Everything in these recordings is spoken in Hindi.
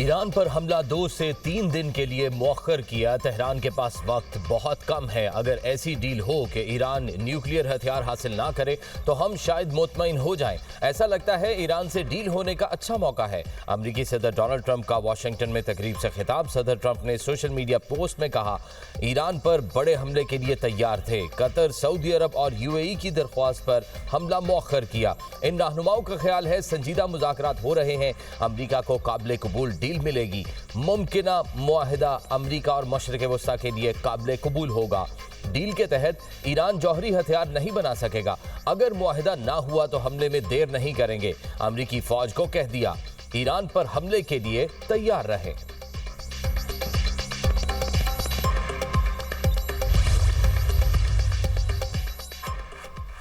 ईरान पर हमला 2 से 3 दिन के लिए मौखर किया। तेहरान के पास वक्त बहुत कम है। अगर ऐसी डील हो कि ईरान न्यूक्लियर हथियार हासिल ना करे तो हम शायद मुतमईन हो जाएं। ऐसा लगता है ईरान से डील होने का अच्छा मौका है। अमेरिकी सदर डोनाल्ड ट्रंप का वाशिंगटन में तकरीब से खिताब। सदर ट्रंप ने सोशल मीडिया पोस्ट में कहा, ईरान पर बड़े हमले के लिए तैयार थे। कतर, सऊदी अरब और यूएई की दरख्वास्त पर हमला मौखर किया। इन रहनुमाओं का ख्याल है संजीदा मुज़ाकरात हो रहे हैं। अमेरिका को काबिल कबूल डील मिलेगी। मुमकिना मुआहिदा अमेरिका और मशरिक़ वस्ता के लिए काबिल कबूल होगा। डील के तहत ईरान जौहरी हथियार नहीं बना सकेगा। अगर मुआहिदा ना हुआ तो हमले में देर नहीं करेंगे। अमेरिकी फौज को कह दिया, ईरान पर हमले के लिए तैयार रहे।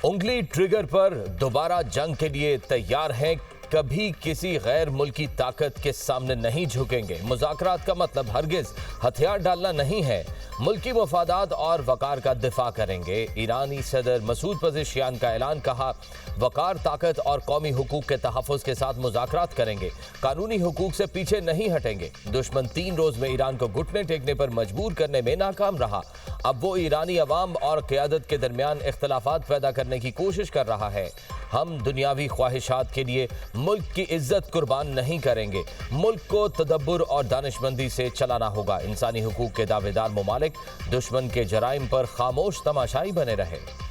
उंगली ट्रिगर पर दोबारा जंग के लिए तैयार हैं। कभी किसी गैर मुल्की ताकत के सामने नहीं झुकेंगे। मुज़ाकरात का मतलब हरगिज़ हथियार डालना नहीं है, मुल्की मफादात और वकार का दिफा करेंगे। ईरानी सदर मसूद पज़ेशियान का ऐलान, कहा वकार, ताकत और कौमी हुकूक के तहफ़्फ़ुज़ के साथ मुज़ाकरात करेंगे। कानूनी हुकूक से पीछे नहीं हटेंगे। दुश्मन 3 रोज़ में ईरान को घुटने टेकने पर मजबूर करने में नाकाम रहा। अब वो ईरानी अवाम और क़यादत के दरमियान इख्तलाफात पैदा करने की कोशिश कर रहा है। हम दुनियावी ख्वाहिशात के लिए मुल्क की इज्जत कुर्बान नहीं करेंगे। मुल्क को तदब्बुर और दानिशमंदी से चलाना होगा। इंसानी हुकूक के दावेदार ममालिक दुश्मन के जराइम पर खामोश तमाशाई बने रहे।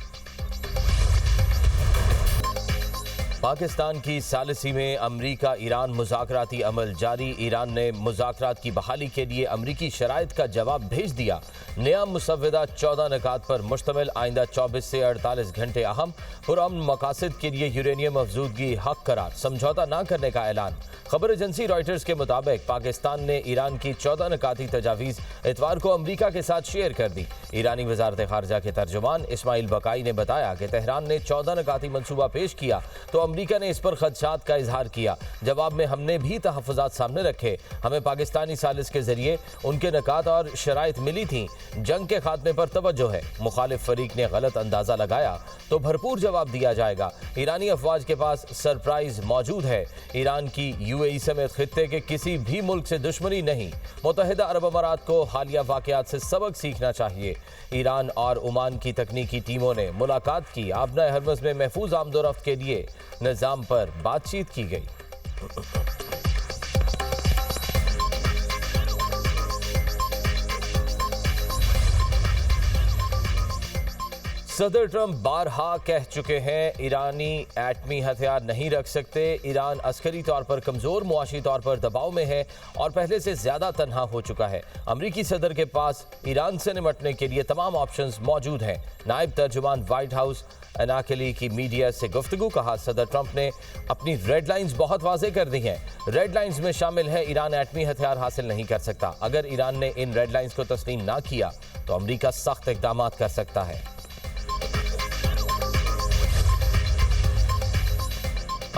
पाकिस्तान की सालिसी में अमरीका ईरान मुज़ाकराती अमल जारी। ईरान ने मुज़ाकरात की बहाली के लिए अमरीकी शराइत का जवाब भेज दिया। नया मुसव्वदा 14 निकात पर मुश्तमिल। आइंदा 24 से 48 घंटे अहम पुरअमन मकासद के लिए यूरेनियम अफजूदगी हक करार, समझौता न करने का ऐलान। खबर एजेंसी रॉयटर्स के मुताबिक पाकिस्तान ने ईरान की 14 निकाती तजावीज़ इतवार को अमरीका के साथ शेयर कर दी। ईरानी वज़ारत ख़ारजा के तर्जुमान इस्माइल बकाई ने बताया कि तेहरान ने 14 निकाती मनसूबा पेश किया तो अमरीका ने इस पर खदशात का इजहार किया। जवाब में हमने भी तहफ़्फ़ुज़ात सामने रखे। हमें पाकिस्तानी सालिस के जरिए उनके निकात और शराइत मिली थी। जंग के खात्मे पर तवज्जो है। मुखालिफ फरीक ने गलत अंदाज़ा लगाया तो भरपूर जवाब दिया जाएगा। ईरानी अफवाज के पास सरप्राइज मौजूद है। ईरान की यूएई समेत खित्ते के किसी भी मुल्क से दुश्मनी नहीं। मुत्तहिदा अरब अमारात को हालिया वाक़यात से सबक सीखना चाहिए। ईरान और ओमान की तकनीकी टीमों ने मुलाकात की। आबना हरमज़ में महफूज आमदोरफ्त के लिए निज़ाम पर बातचीत की गई। सदर ट्रंप बारहा कह चुके हैं, ईरानी एटमी हथियार नहीं रख सकते। ईरान अस्करी तौर पर कमज़ोर, मुआशी तौर पर दबाव में है और पहले से ज़्यादा तन्हा हो चुका है। अमरीकी सदर के पास ईरान से निपटने के लिए तमाम ऑप्शंस मौजूद हैं। नायब तर्जुमान व्हाइट हाउस अनाकली की मीडिया से गुफ्तगू, कहा सदर ट्रंप ने अपनी रेड लाइन्स बहुत वाज़ेह कर दी हैं। रेड लाइन्स में शामिल है ईरान एटमी हथियार हासिल नहीं कर सकता। अगर ईरान ने इन रेड लाइन्स को तस्लीम ना किया तो अमरीका सख्त इक़दामात कर सकता है।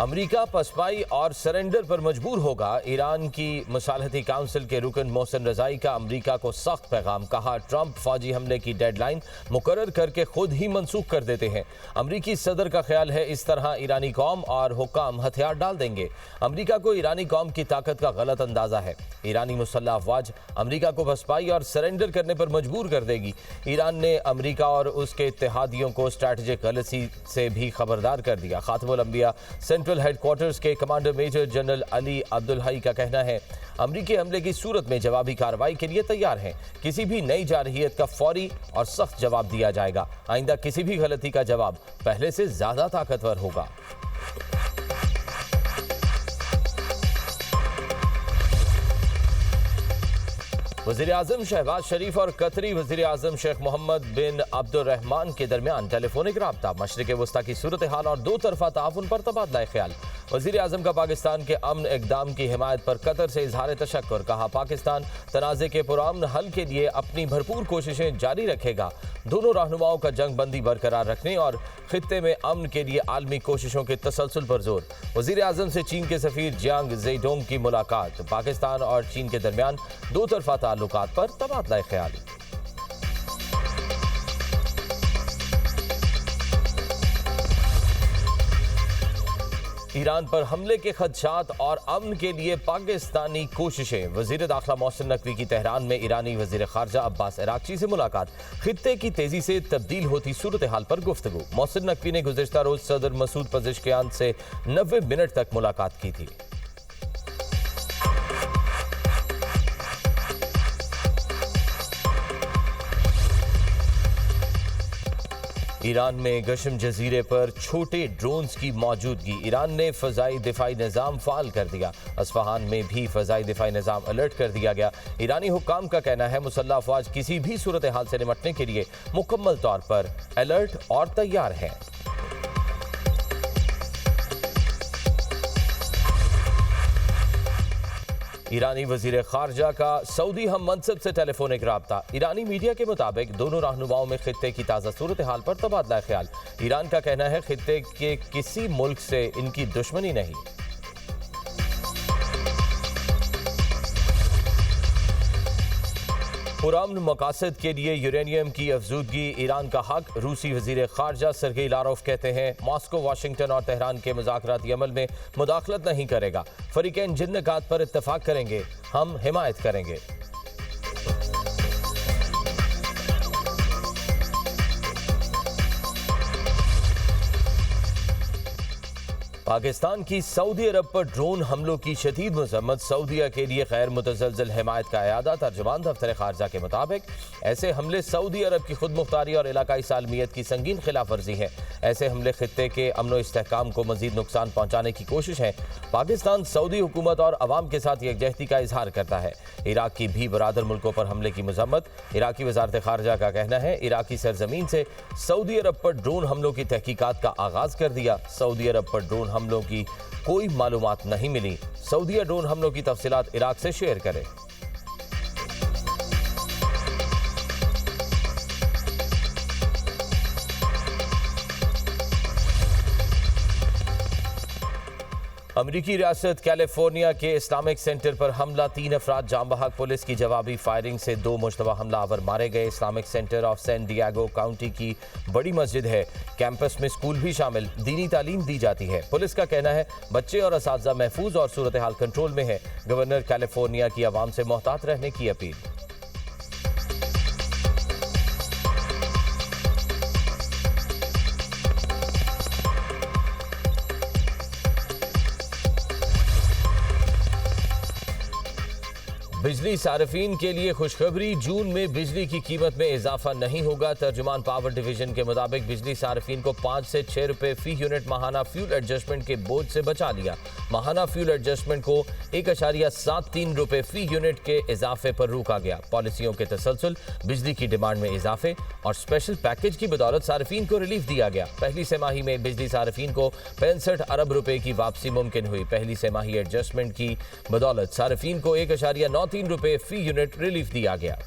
अमरीका पसपाई और सरेंडर पर मजबूर होगा। ईरान की मुसालहती काउंसिल के रुकन मोहसिन रज़ाई का अमरीका को सख्त पैगाम, कहा ट्रंप फौजी हमले की डेडलाइन मुकर्रर करके खुद ही मनसूख कर देते हैं। अमरीकी सदर का ख्याल है इस तरह ईरानी कौम और हुक्काम हथियार डाल देंगे। अमरीका को ईरानी कौम की ताकत का गलत अंदाज़ा है। ईरानी मुसल्लह अफवाज अमरीका को पसपाई और सरेंडर करने पर मजबूर कर देगी। ईरान ने अमरीका और उसके इत्तेहादियों को स्ट्रैटेजिक गलती से भी खबरदार कर दिया। खातमुल अंबिया सेंट्रल हेडक्वार्टर्स के commander major general Ali Abdul Hai का कहना है, अमरीकी हमले की सूरत में जवाबी कार्रवाई के लिए तैयार हैं। किसी भी नई जारहियत का फौरी और सख्त जवाब दिया जाएगा। आइंदा किसी भी गलती का जवाब पहले से ज्यादा ताकतवर होगा। वज़ीर-ए-आज़म शहबाज शरीफ और कतरी वज़ीर-ए-आज़म शेख मोहम्मद बिन अब्दुर्रहमान के दरमियान टेलीफोनिक राब्ता, मशरिक़ वस्ता की सूरत हाल और दो तरफ़ा ताउन पर तबादला ख्याल। वज़ीर-ए-आज़म का पाकिस्तान के अमन इक़दाम की हिमायत पर कतर से इजहार तशक्कुर, कहा पाकिस्तान तनाज़े के पुरअमन हल के लिए अपनी भरपूर कोशिशें जारी रखेगा। दोनों रहनुमाओं का जंग बंदी बरकरार रखने और खित्ते में अमन के लिए आलमी कोशिशों के तसलसल पर जोर। वज़ीर-ए-आज़म से चीन के सफ़ीर जियांग ज़ेडोंग की मुलाकात। पाकिस्तान और चीन के दरमियान दो तरफ़ा ताल्लुकात पर तबादला ख्याल। ईरान पर हमले के खदशात और अमन के लिए पाकिस्तानी कोशिशें। वजीर दाखिला मोहसिन नकवी की तेहरान में ईरानी वजीर खारजा अब्बास अरागची से मुलाकात। खित्ते की तेजी से तब्दील होती सूरत हाल पर गुफ्तगू। मोहसिन नकवी ने गुज़िश्ता रोज सदर मसूद पज़ेश्कियान से 90 मिनट तक मुलाकात की थी। ईरान में गशम जजीरे पर छोटे ड्रोन्स की मौजूदगी। ईरान ने फ़ज़ाई दिफाई निज़ाम फ़ाल कर दिया। अस्फ़हान में भी फ़ज़ाई दिफाई निज़ाम अलर्ट कर दिया गया। ईरानी हुक्काम का कहना है मुसल्लह अफ़वाज किसी भी सूरत हाल से निपटने के लिए मुकम्मल तौर पर अलर्ट और तैयार हैं। ईरानी वजीर खारजा का सऊदी हम मनसब से टेलीफोनिक राब्ता। ईरानी मीडिया के मुताबिक दोनों रहनुमाओं में खित्ते की ताज़ा सूरत हाल पर तबादला ख्याल। ईरान का कहना है खित्ते के किसी मुल्क से इनकी दुश्मनी नहीं। पुरअमन मकासद के लिए यूरेनियम की अफजूदगी ईरान का हक। रूसी वजीर खारजा सरगेई लारोव कहते हैं मॉस्को वाशिंगटन और तेहरान के मुज़ाकराती अमल में मुदाखलत नहीं करेगा। फरीकैन जिन निकात पर इत्तफाक करेंगे हम हिमायत करेंगे। पाकिस्तान की सऊदी अरब पर ड्रोन हमलों की शदीद मजम्मत। सऊदीया के लिए गैर मुतज़लज़ल हिमायत का अयादा। तर्जुमान दफ्तर खारजा के मुताबिक ऐसे हमले सऊदी अरब की खुद मुख्तारी और इलाकाई सालमियत की संगीन खिलाफ वर्जी है। ऐसे हमले खित्ते के अमन व इस्तेहकाम को मजीद नुकसान पहुँचाने की कोशिश है। पाकिस्तान सऊदी हुकूमत और अवाम के साथ यकजहती का इजहार करता है। इराक की भी बरादर मुल्कों पर हमले की मजम्मत। इराकी वजारत खारजा का कहना है इराकी सरजमीन से सऊदी अरब पर ड्रोन हमलों की तहकीकात का आगाज कर दिया। सऊदी अरब पर ड्रोन हमलों की कोई मालूमात नहीं मिली। सऊदीया ड्रोन हमलों की तफसीलात इराक से शेयर करे। अमरीकी रियासत कैलिफोर्निया के इस्लामिक सेंटर पर हमला। 3 अफराद जाम बहक। पुलिस की जवाबी फायरिंग से 2 मुश्तबा हमलावर मारे गए। Islamic Center of San Diego County की बड़ी मस्जिद है। कैंपस में स्कूल भी शामिल। दीनी तालीम दी जाती है। पुलिस का कहना है बच्चे और असातिज़ा महफूज और सूरत हाल कंट्रोल में है। गवर्नर कैलिफोर्निया की आवाम से मोहतात रहने की अपील। बिजली सार्फिन के लिए खुशखबरी। जून में बिजली की कीमत में इजाफा नहीं होगा। तर्जुमान पावर डिवीजन के मुताबिक बिजली सार्फिन को 5 से 6 रुपए फी यूनिट माहाना फ्यूल एडजस्टमेंट के बोझ से बचा लिया। माहाना फ्यूल एडजस्टमेंट को 1.73 रुपए फी यूनिट के इजाफे पर रोका गया। पॉलिसियों के तसलसल, बिजली की डिमांड में इजाफे और स्पेशल पैकेज की बदौलत सार्फिन को रिलीफ दिया गया। पहली सेमाही में बिजली सार्फिन को 65 अरब रुपए की वापसी मुमकिन हुई। पहली सेमाही एडजस्टमेंट की बदौलत सार्फिन को 1.93 रुपए फी यूनिट रिलीफ दिया गया।